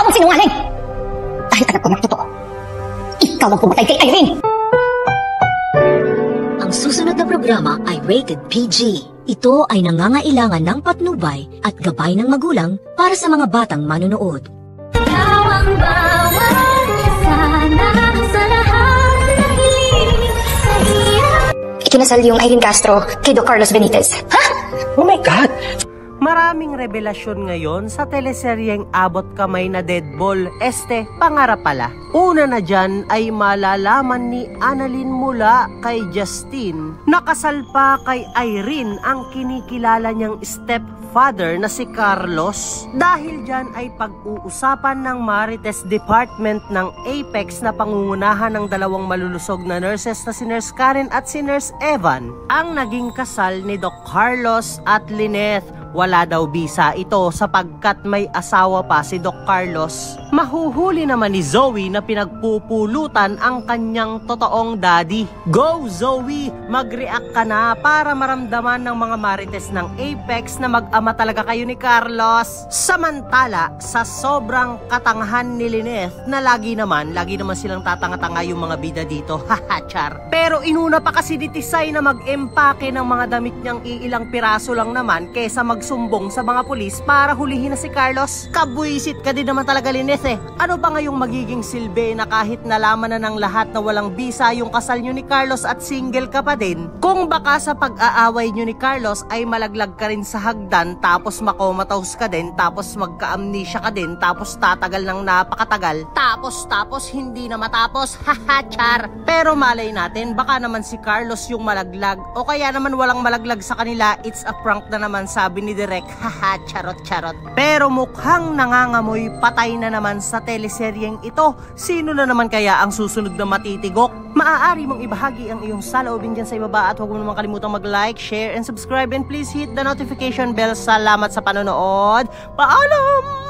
Ayaw mong sinungaling! Dahil anak ko ng totoo, ikaw ang pumatay kay Irene! Ang susunod na programa ay rated PG. Ito ay nangangailangan ng patnubay at gabay ng magulang para sa mga batang manonood. Ikaw ang bawat isa na sa lahat ng hiling sa iyo. Ikinasal yung Irene Castro kay Doc Carlos Benitez. Ha? Oh my God! Maraming revelasyon ngayon sa teleseryeng Abot Kamay na Deadball. Pangarap pala. Una na dyan ay malalaman ni Annalyn mula kay Justin. Nakasal pa kay Irene ang kinikilala niyang stepfather na si Carlos. Dahil dyan ay pag-uusapan ng Marites Department ng Apex na pangungunahan ng dalawang malulusog na nurses na si Nurse Karen at si Nurse Evan ang naging kasal ni Doc Carlos at Lynette. Wala daw bisa ito sapagkat may asawa pa si Doc Carlos. Mahuhuli naman ni Zoe na pinagpupulutan ang kanyang totoong daddy. Go Zoe! Mag-react ka na para maramdaman ng mga Marites ng Apex na mag-ama talaga kayo ni Carlos. Samantala, sa sobrang katangahan ni Lynette na lagi naman silang tatanga-tanga yung mga bida dito. Haha, char. Pero inuna pa kasi ni Tisay na mag-empake ng mga damit niyang iilang piraso lang naman kesa magsumbong sa mga pulis para hulihin na si Carlos. Kabwisit ka din naman talaga, Lynette eh. Ano ba ngayong magiging silbi na kahit nalaman na ng lahat na walang bisa yung kasal nyo ni Carlos at single ka pa din? Kung baka sa pag-aaway nyo ni Carlos ay malaglag ka rin sa hagdan tapos makomatose ka din tapos magka-amnesia ka din tapos tatagal ng napakatagal tapos hindi na matapos. Haha, char. Pero malay natin baka naman si Carlos yung malaglag o kaya naman walang malaglag sa kanila, it's a prank na naman sabi ni Direk. Haha, charot. Pero mukhang nangangamoy patay na naman sa teleseryeng ito. Sino na naman kaya ang susunod na matitigok? Maaari mong ibahagi ang iyong saloobin dyan sa ibaba at huwag mo naman kalimutang mag-like, share, and subscribe, and please hit the notification bell. Salamat sa panonood. Paalam!